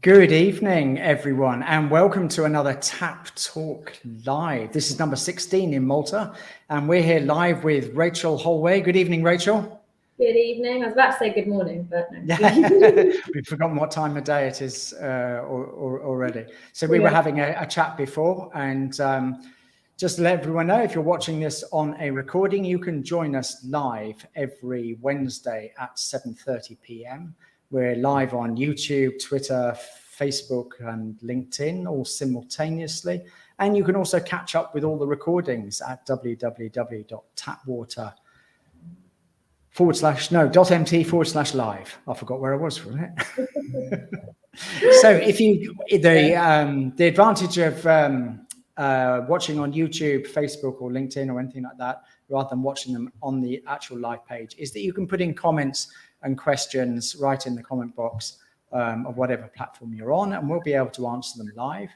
Good evening, everyone, and welcome to another Tap Talk Live. This is number 16 in Malta, and we're here live with Rachael Hollwey. Good evening, Rachael. Good evening. I was about to say good morning, but no. We've forgotten what time of day it is already. So we were having a chat before, and just to let everyone know, if you're watching this on a recording, you can join us live every Wednesday at 7:30 p.m. We're live on YouTube, Twitter, Facebook, and LinkedIn, all simultaneously. And you can also catch up with all the recordings at www.tapwater.mt/live. I forgot where I was for a minute. So if you, the advantage of watching on YouTube, Facebook, or LinkedIn, or anything like that, rather than watching them on the actual live page, is that you can put in comments and questions right in the comment box of whatever platform you're on, and we'll be able to answer them live.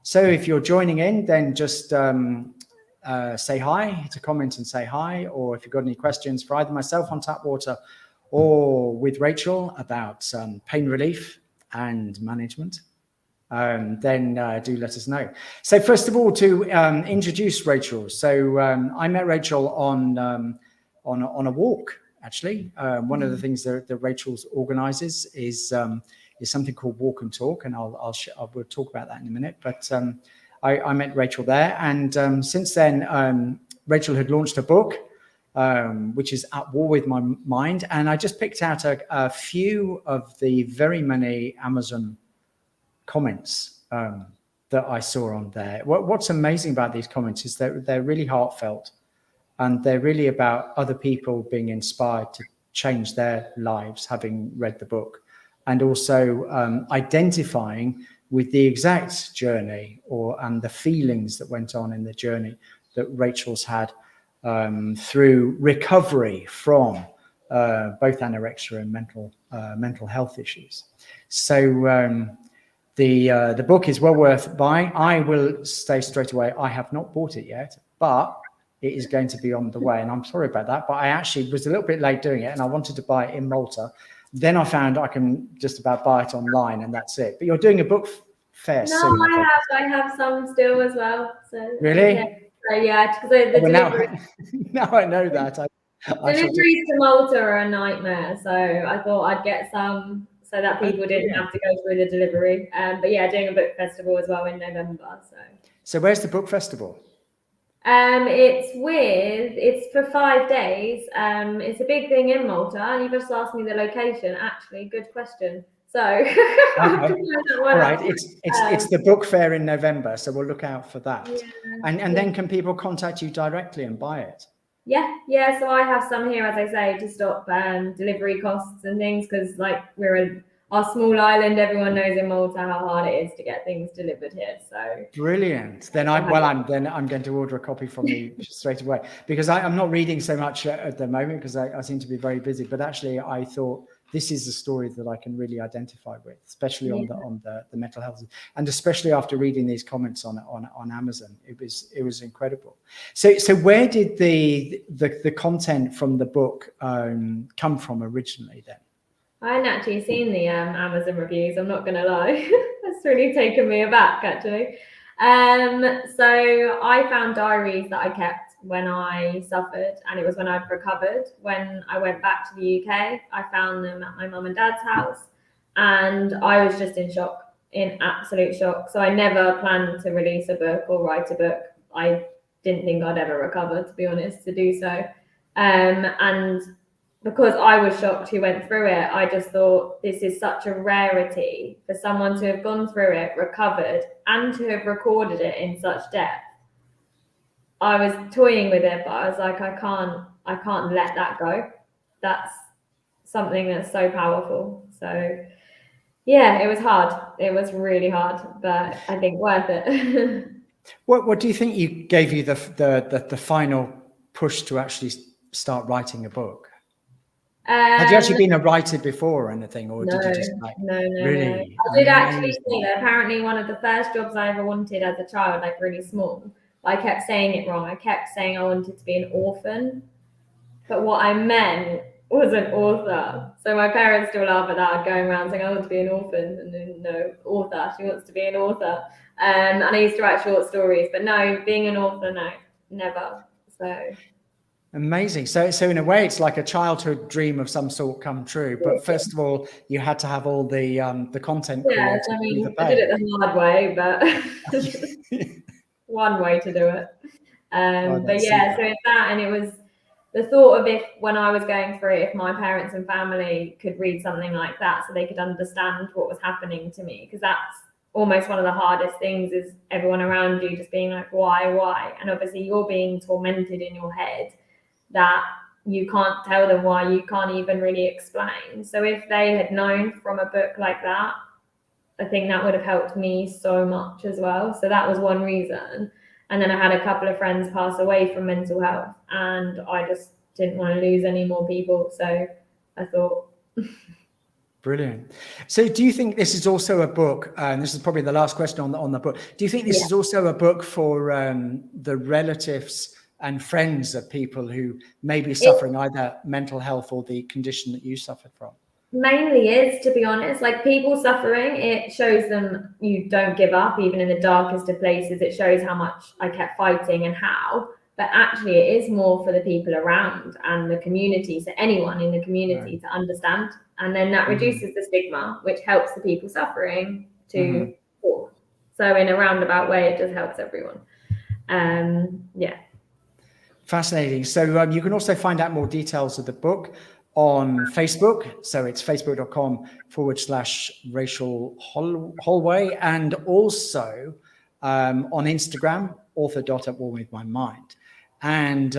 So if you're joining in, then just say hi, hit a comment and say hi, or if you've got any questions for either myself on Tapwater or with Rachael about pain relief and management, then do let us know. So first of all, to introduce Rachael. So I met Rachael on a walk. Actually, one of the things that Rachael's organises is something called Walk and Talk, and we'll talk about that in a minute. But I met Rachael there, and since then, Rachael had launched a book, which is At War with My Mind, and I just picked out a few of the very many Amazon comments that I saw on there. What's amazing about these comments is that they're really heartfelt. And they're really about other people being inspired to change their lives, having read the book, and also identifying with the exact journey and the feelings that went on in the journey that Rachael's had through recovery from both anorexia and mental health issues. So the book is well worth buying. I will say straight away, I have not bought it yet, but it is going to be on the way, and I'm sorry about that, but I actually was a little bit late doing it, and I wanted to buy it in Malta. Then I found I can just about buy it online, and that's it. But you're doing a book fair soon. No, I have some still as well. So really? Okay. So yeah, because the delivery. Now I know that. Deliveries to Malta are a nightmare, so I thought I'd get some so that people didn't have to go through the delivery. But yeah, doing a book festival as well in November. So where's the book festival? It's for 5 days. It's a big thing in Malta, and you just asked me the location. Actually, good question. So, okay. All right, it's the book fair in November, so we'll look out for that. Yeah, and then can people contact you directly and buy it? Yeah. So I have some here, as I say, to stop delivery costs and things, because like we're our small island, everyone knows in Malta how hard it is to get things delivered here. So brilliant. Then I'm going to order a copy from you straight away, because I'm not reading so much at the moment because I seem to be very busy. But actually, I thought this is a story that I can really identify with, especially on the mental health, and especially after reading these comments on Amazon. It was incredible. So where did the content from the book come from originally then? I hadn't actually seen the Amazon reviews, I'm not going to lie. That's really taken me aback, actually. So I found diaries that I kept when I suffered, and it was when I'd recovered. When I went back to the UK, I found them at my mum and dad's house, and I was just in shock, in absolute shock. So I never planned to release a book or write a book. I didn't think I'd ever recover, to be honest, to do so. And because I was shocked who went through it, I just thought this is such a rarity for someone to have gone through it, recovered, and to have recorded it in such depth. I was toying with it, but I was like, I can't let that go. That's something that's so powerful. So yeah, it was hard. It was really hard, but I think worth it. What do you think gave you the final push to actually start writing a book? Had you actually been a writer before or anything, or did you just no? Really? I did actually say that apparently one of the first jobs I ever wanted as a child, like really small, but I kept saying it wrong. I kept saying I wanted to be an orphan, but what I meant was an author. So my parents still laugh at that, going around saying I want to be an orphan, and then no, author. She wants to be an author. And I used to write short stories, but no, being an author, no, never. So amazing. So in a way, it's like a childhood dream of some sort come true. But first of all, you had to have all the content created. I mean, I did it the hard way, but one way to do it. But yeah, so it's that, and it was the thought of if when I was going through it, if my parents and family could read something like that, so they could understand what was happening to me, because that's almost one of the hardest things, is everyone around you just being like, why? And obviously you're being tormented in your head that you can't tell them why, you can't even really explain. So if they had known from a book like that, I think that would have helped me so much as well. So that was one reason. And then I had a couple of friends pass away from mental health, and I just didn't want to lose any more people. So I thought. Brilliant. So do you think this is also a book, and this is probably the last question on the book, do you think this is also a book for the relatives and friends of people who may be suffering either mental health or the condition that you suffered from? Mainly is, to be honest, like people suffering, it shows them you don't give up even in the darkest of places. It shows how much I kept fighting and how, but actually it is more for the people around and the community, so anyone in the community to understand, and then that reduces the stigma, which helps the people suffering to talk. So in a roundabout way, it just helps everyone. Fascinating. So you can also find out more details of the book on Facebook. So it's facebook.com/Rachael Hollwey, and also on Instagram, author.@warwithmymind. And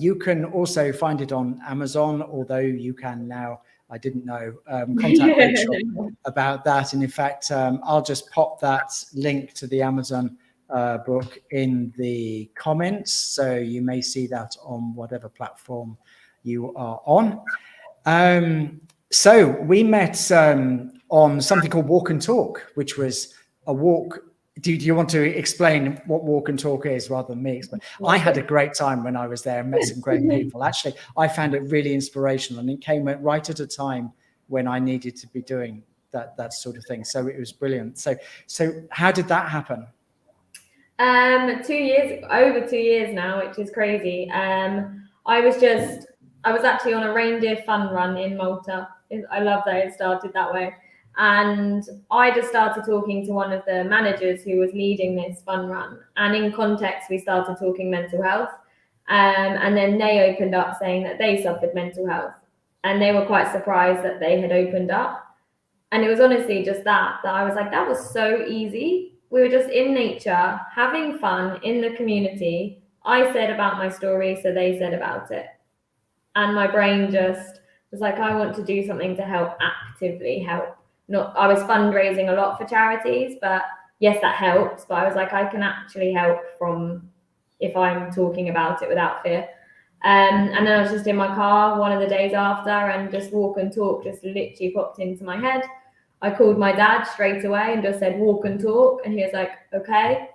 you can also find it on Amazon, although you can now, I didn't know, contact Rachael about that. And in fact, I'll just pop that link to the Amazon book in the comments. So you may see that on whatever platform you are on. So we met on something called Walk and Talk, which was a walk. Do you want to explain what Walk and Talk is rather than me explain? I had a great time when I was there and met some great people. Actually, I found it really inspirational, and it came right at a time when I needed to be doing that sort of thing. So it was brilliant. So how did that happen? 2 years, over 2 years now, which is crazy. I was actually on a reindeer fun run in Malta. I love that it started that way. And I just started talking to one of the managers who was leading this fun run. And in context, we started talking mental health. And then they opened up saying that they suffered mental health. And they were quite surprised that they had opened up. And it was honestly just that I was like, that was so easy. We were just in nature, having fun in the community. I said about my story, so they said about it. And my brain just was like, I want to do something to help, actively help. I was fundraising a lot for charities, but yes, that helps. But I was like, I can actually help from if I'm talking about it without fear. And then I was just in my car one of the days after, and just Walk and Talk just literally popped into my head. I called my dad straight away and just said, Walk and Talk. And he was like, okay.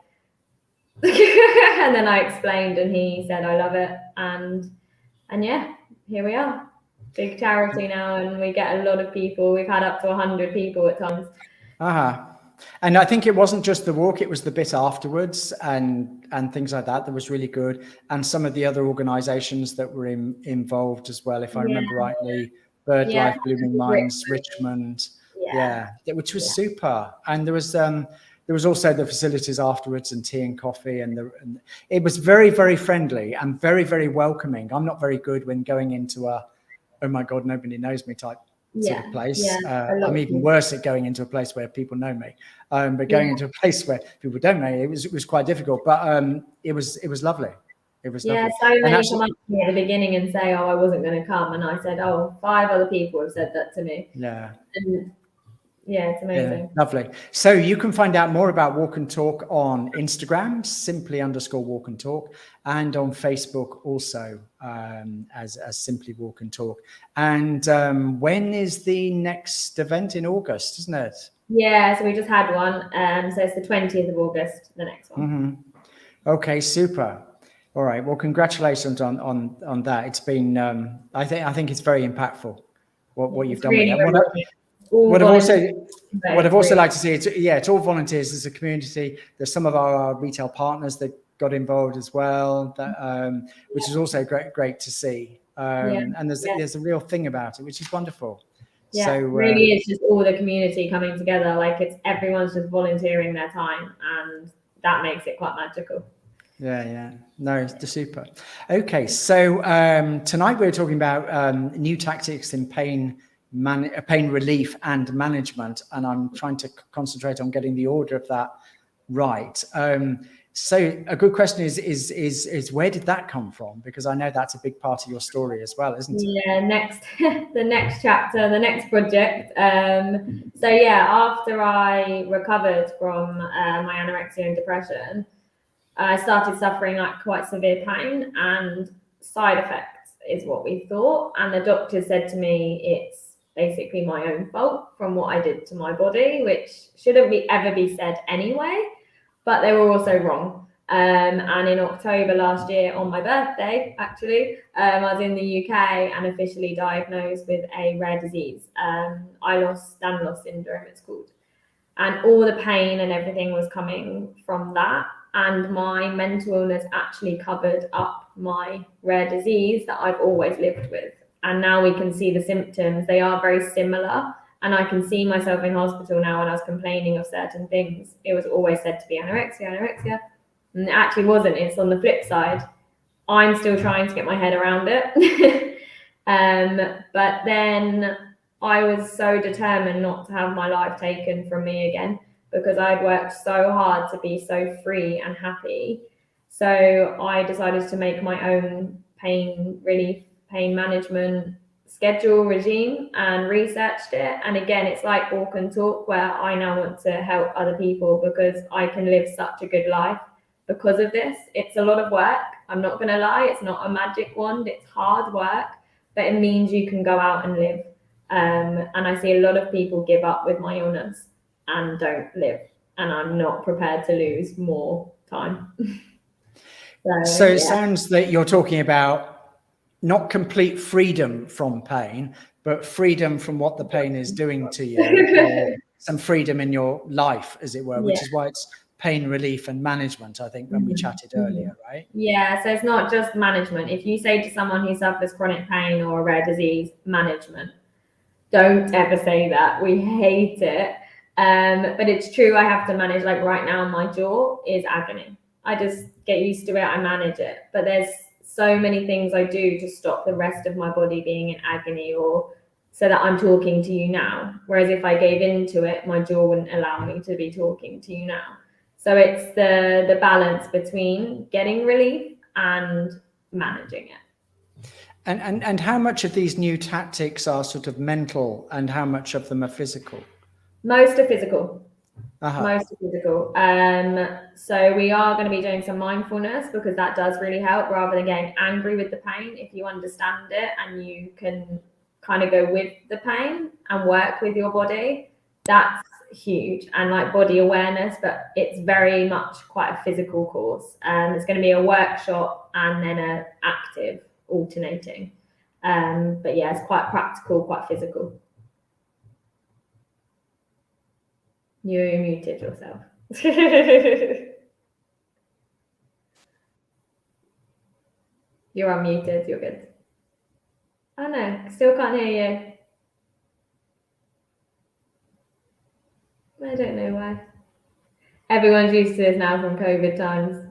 And then I explained, and he said, I love it. And yeah, here we are. Big charity now, and we get a lot of people. We've had up to 100 people at times. And I think it wasn't just the walk, it was the bit afterwards and things like that was really good. And some of the other organizations that were involved as well, if I remember rightly, BirdLife, Blooming Minds, Richmond, which was super. And there was also the facilities afterwards, and tea and coffee, and it was very, very friendly and very, very welcoming. I'm not very good when going into a, oh my God, nobody knows me type sort of place. I'm even worse at going into a place where people know me. But going into a place where people don't know me, it was quite difficult. But it was lovely. It was lovely. So many come up to me at the beginning and say, "Oh, I wasn't going to come," and I said, "Oh, 5 other people have said that to me." And it's amazing. Yeah, lovely. So you can find out more about Walk and Talk on Instagram, simply_Walk and Talk, and on Facebook also as Simply Walk and Talk. And when is the next event? In August, isn't it? Yeah, so we just had one. So it's the 20th of August, the next one. Okay, super. All right. Well, congratulations on that. It's been I think it's very impactful what you've done with really that. What I've also liked to see, it's all volunteers. There's a community. There's some of our retail partners that got involved as well, that, which is also great to see. And there's a real thing about it, which is wonderful. Yeah, so, really is just all the community coming together. Like everyone's just volunteering their time, and that makes it quite magical. Yeah. No, it's super. Okay, so tonight we're talking about new tactics in pain relief and management, and I'm trying to concentrate on getting the order of that right. So a good question is where did that come from? Because I know that's a big part of your story as well, isn't it? Yeah, the next chapter, the next project. So yeah, after I recovered from my anorexia and depression, I started suffering like quite severe pain and side effects is what we thought. And the doctor said to me, it's basically my own fault from what I did to my body, which shouldn't ever be said anyway, but they were also wrong. And in October last year, on my birthday, actually, I was in the UK and officially diagnosed with a rare disease. Ehlers-Danlos syndrome, it's called. And all the pain and everything was coming from that. And my mental illness actually covered up my rare disease that I've always lived with. And now we can see the symptoms. They are very similar. And I can see myself in hospital now when I was complaining of certain things. It was always said to be anorexia. And it actually wasn't. It's on the flip side. I'm still trying to get my head around it. But then I was so determined not to have my life taken from me again, because I'd worked so hard to be so free and happy. So I decided to make my own pain relief, pain management schedule regime and researched it. And again, it's like walk and talk, where I now want to help other people because I can live such a good life because of this. It's a lot of work. I'm not going to lie. It's not a magic wand. It's hard work, but it means you can go out and live. And I see a lot of people give up with my illness and don't live. And I'm not prepared to lose more time. So it sounds that you're talking about not complete freedom from pain, but freedom from what the pain is doing to you, or some freedom in your life, as it were, which is why it's pain relief and management, I think, when we chatted earlier, right? Yeah, so it's not just management. If you say to someone who suffers chronic pain or a rare disease, management, don't ever say that. We hate it. But it's true, I have to manage. Like right now, my jaw is agony. I just get used to it, I manage it. But there's so many things I do to stop the rest of my body being in agony, or so that I'm talking to you now. Whereas if I gave into it, my jaw wouldn't allow me to be talking to you now. So it's the balance between getting relief and managing it. And how much of these new tactics are sort of mental and how much of them are physical? Most are physical. Most are physical. So we are going to be doing some mindfulness, because that does really help, rather than getting angry with the pain. If you understand it and you can kind of go with the pain and work with your body, that's huge. And like body awareness, but it's very much quite a physical course. It's going to be a workshop and then an active alternating. But yeah, it's quite practical, quite physical. You muted yourself. You're unmuted. You're good. Oh no, still can't hear you. I don't know why. Everyone's used to this now from COVID times.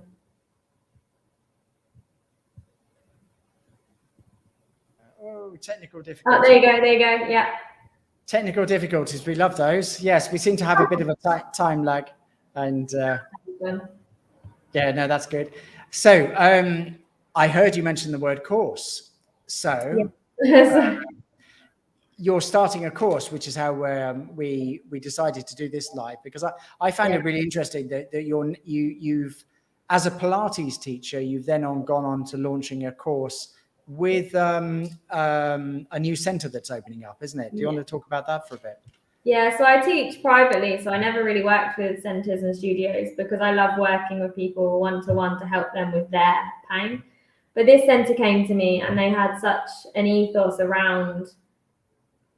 Oh, technical difficulties. Oh, there you go. Yeah. Technical difficulties. We love those. Yes, we seem to have a bit of a time lag. And yeah, no, that's good. So I heard you mention the word course. So you're starting a course, which is how we decided to do this live, because I found it really interesting that you've, as a Pilates teacher, you've then gone on to launching a course with a new center that's opening up, isn't it? Do you want to talk about that for a bit? Yeah, so I teach privately, so I never really worked with centres and studios because I love working with people one-to-one to help them with their pain. But this centre came to me and they had such an ethos around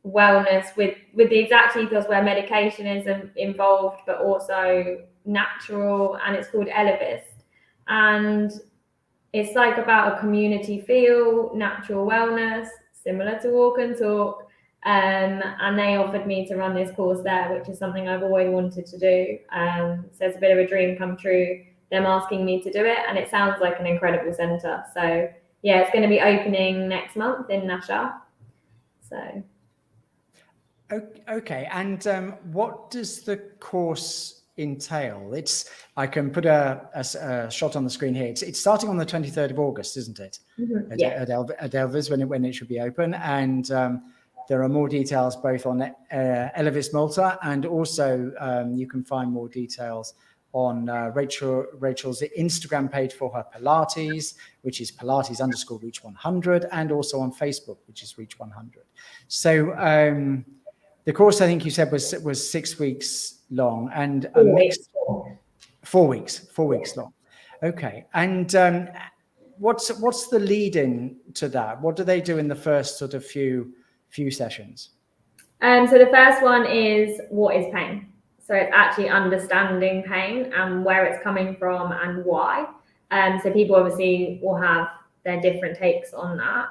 wellness with the exact ethos where medication is involved, but also natural, and it's called Elevist. And it's like about a community feel, natural wellness, similar to Walk and Talk. And they offered me to run this course there, which is something I've always wanted to do. So it's a bit of a dream come true, them asking me to do it. And it sounds like an incredible centre. So yeah, it's going to be opening next month in Nasha. So. Okay, and what does the course entail? I can put a shot on the screen here. It's starting on the 23rd of August, isn't it? Mm-hmm. At Elvis when it should be open, and there are more details both on Elvis Malta, and also you can find more details on Rachel's Instagram page for her Pilates, which is Pilates_Reach100, and also on Facebook, which is Reach100. So the course, I think you said, was 6 weeks long, and a mixed 4 weeks long. Okay, and what's the lead in to that? What do they do in the first sort of few sessions? So the first one is what is pain. So it's actually understanding pain and where it's coming from and why. So people obviously will have their different takes on that,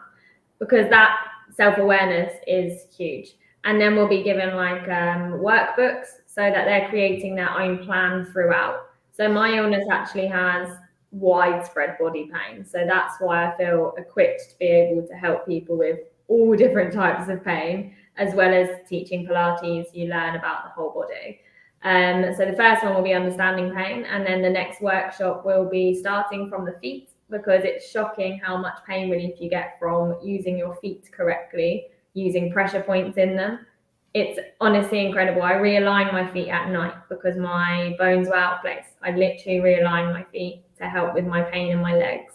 because that self-awareness is huge. And then we'll be given like workbooks so that they're creating their own plan throughout. So my illness actually has widespread body pain. So that's why I feel equipped to be able to help people with all different types of pain, as well as teaching Pilates. You learn about the whole body. So the first one will be understanding pain, and then the next workshop will be starting from the feet, because it's shocking how much pain relief you get from using your feet correctly, using pressure points in them. It's honestly incredible. I realign my feet at night because my bones were out of place. I literally realign my feet to help with my pain in my legs.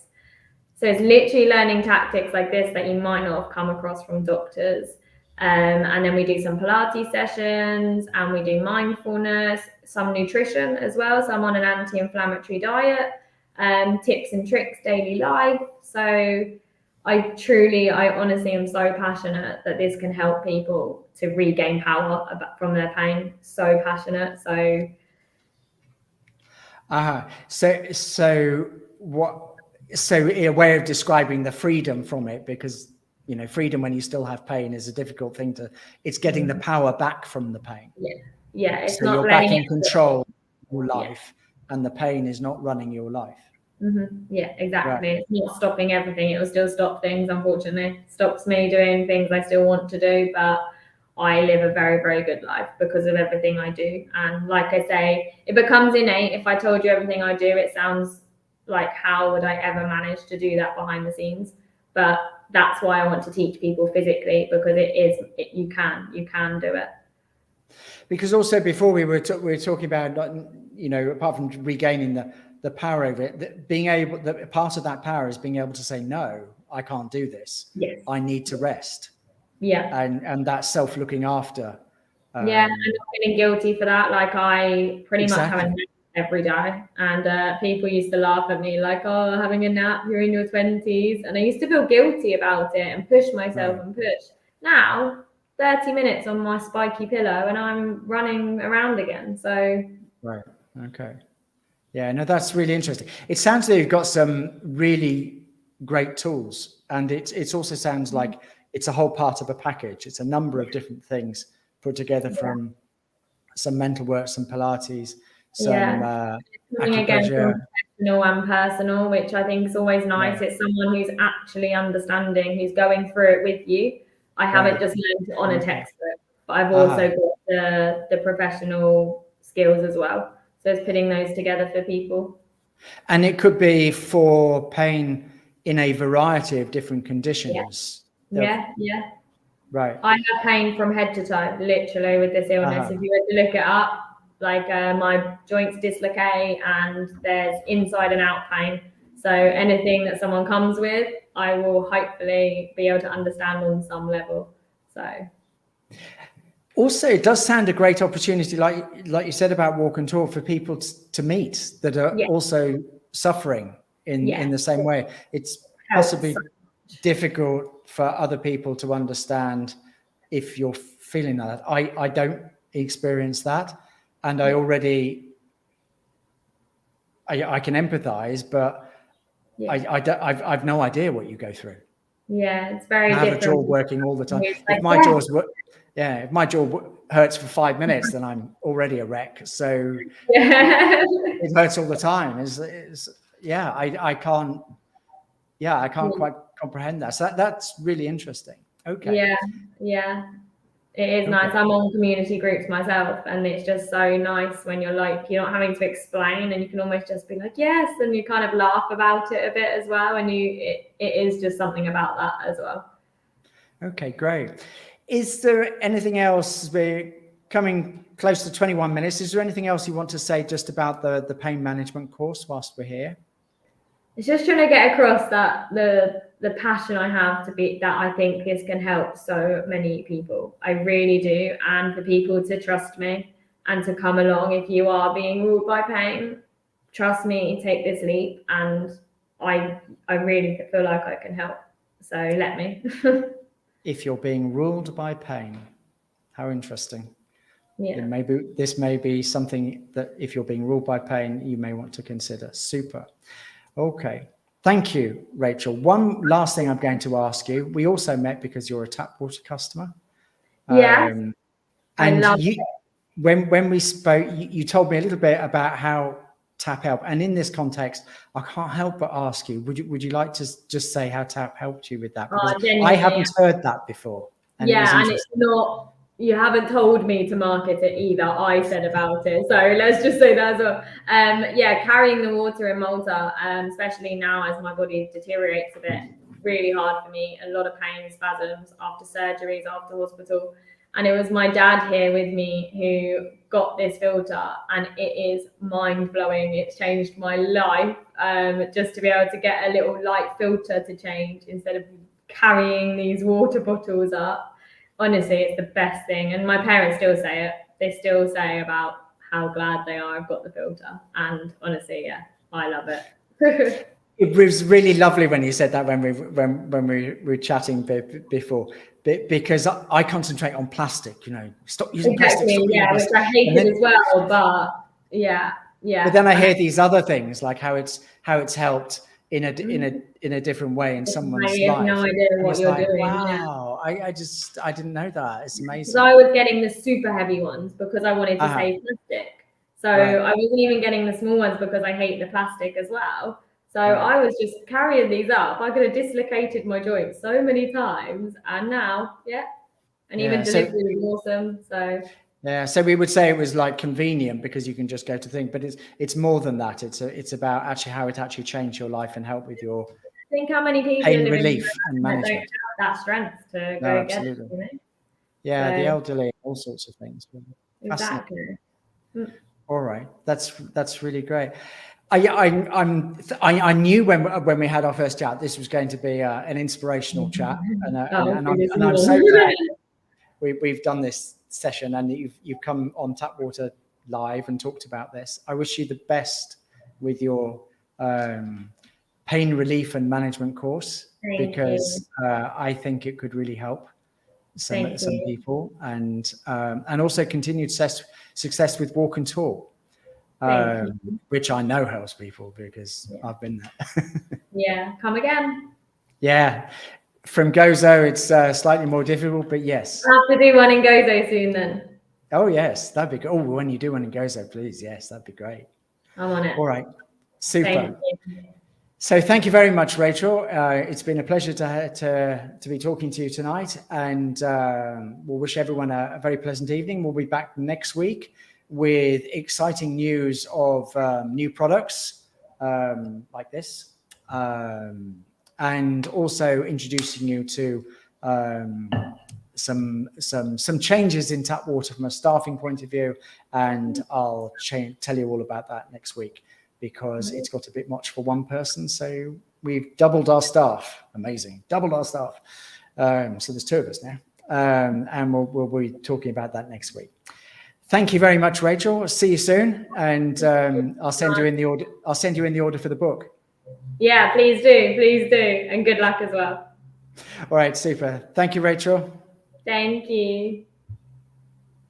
So it's literally learning tactics like this that you might not have come across from doctors. And then we do some Pilates sessions, and we do mindfulness, some nutrition as well. So I'm on an anti-inflammatory diet, tips and tricks, daily life. So I honestly am so passionate that this can help people to regain power from their pain. So passionate. So. So a way of describing the freedom from it, because freedom when you still have pain is a difficult thing it's getting the power back from the pain. Yeah. It's so not you're back in control of your life, and the pain is not running your life. Mm-hmm. Yeah, exactly. Right. It's not stopping everything. It will still stop things, unfortunately. It stops me doing things I still want to do, but I live a very, very good life because of everything I do. And like I say, it becomes innate. If I told you everything I do, it sounds like, how would I ever manage to do that behind the scenes? But that's why I want to teach people physically, because you can do it. Because also before we were talking about, apart from regaining the power over it, part of that power is being able to say, no, I can't do this. Yes. I need to rest. Yeah. And that's self-looking after. Yeah, and not feeling guilty for that. Like, I pretty much have a nap every day, and people used to laugh at me like, oh, having a nap, you're in your 20s. And I used to feel guilty about it and push myself and push. Now, 30 minutes on my spiky pillow and I'm running around again. So. Right. Okay. Yeah, no, that's really interesting. It sounds like you've got some really great tools, and it also sounds like it's a whole part of a package. It's a number of different things put together, from some mental work, some Pilates, some acupressure. From professional and personal, which I think is always nice. It's someone who's actually understanding, who's going through it with you. I haven't just learned it on a textbook, but I've also got the professional skills as well. So it's putting those together for people. And it could be for pain in a variety of different conditions. Yeah. Right. I have pain from head to toe, literally, with this illness. If you were to look it up, like my joints dislocate and there's inside and out pain. So anything that someone comes with, I will hopefully be able to understand on some level. Also, it does sound a great opportunity, like you said about Walk and Talk, for people to meet that are also suffering in the same way. It's possibly difficult for other people to understand if you're feeling that. I don't experience that, and I already I can empathize, but I've no idea what you go through. Yeah, it's very I have different. a jaw working all the time. If my jaw hurts for 5 minutes, then I'm already a wreck. So it hurts all the time. I can't quite comprehend that. So that's really interesting. Okay. Yeah. It is nice. I'm on community groups myself, and it's just so nice when you're not having to explain, and you can almost just be like, yes, and you kind of laugh about it a bit as well. And it is just something about that as well. Okay, great. Is there anything else? We're coming close to 21 minutes. Is there anything else you want to say just about the pain management course whilst we're here? It's just trying to get across that the passion I have that I think this can help so many people. I really do. And for people to trust me and to come along. If you are being ruled by pain, trust me, take this leap. And I really feel like I can help. So let me. If you're being ruled by pain, how interesting. Yeah. This may be something that if you're being ruled by pain, you may want to consider. Super. Okay. Thank you, Rachel. One last thing I'm going to ask you. We also met because you're a tap water customer. Yeah. And when we spoke, you told me a little bit about how tap helped. And in this context, I can't help but ask you, would you like to just say how tap helped you with that? Because I haven't heard that before. And it's not, you haven't told me to market it either. I said about it. So let's just say that as well. Carrying the water in Malta, especially now as my body deteriorates a bit, really hard for me. A lot of pain, spasms after surgeries, after hospital. And it was my dad here with me who got this filter, and it is mind-blowing. It's changed my life, just to be able to get a little light filter to change instead of carrying these water bottles up. Honestly, it's the best thing. And my parents still say it. They still say about how glad they are I've got the filter. And honestly, I love it. It was really lovely when you said that when we were chatting before, because I concentrate on plastic. Stop using plastic. Stop using plastic. Which I hated as well. But yeah. But then I hear these other things, like how it's helped in a different way in someone's life. I have no idea what you're doing. Wow, I didn't know that. It's amazing. So I was getting the super heavy ones because I wanted to save plastic. So I wasn't even getting the small ones because I hate the plastic as well. So I was just carrying these up. I could have dislocated my joints so many times, and now, and even delivery was awesome. So. Yeah, so we would say it was like convenient because you can just go to things, but it's more than that. It's about actually how it actually changed your life and help with your think how many people pain relief and management. Don't have that strength to go get it. Yeah, the elderly, all sorts of things. Exactly. All right, that's really great. I knew when we had our first chat this was going to be an inspirational chat, and I'm so glad we've done this session and you've come on Tap Water Live and talked about this. I wish you the best with your pain relief and management course. Thank you. I think it could really help some people, and also continued success with Walk and Talk, which I know helps people because I've been there. Come again. From Gozo, it's slightly more difficult, but yes. I'll have to do one in Gozo soon then. Oh, yes, that'd be good. Oh, when you do one in Gozo, please. Yes, that'd be great. I'm on it. All right. Super. So thank you very much, Rachel. It's been a pleasure to be talking to you tonight, and we'll wish everyone a very pleasant evening. We'll be back next week with exciting news of new products like this. And also introducing you to some changes in tap water from a staffing point of view, and I'll tell you all about that next week because it's got a bit much for one person. So we've doubled our staff. Amazing, doubled our staff. So there's two of us now. and we'll be talking about that next week. Thank you very much, Rachel. I'll see you soon, and I'll send you in the order. I'll send you in the order for the book. Yeah, please do, and good luck as well. All right, super. Thank you, Rachel. Thank you.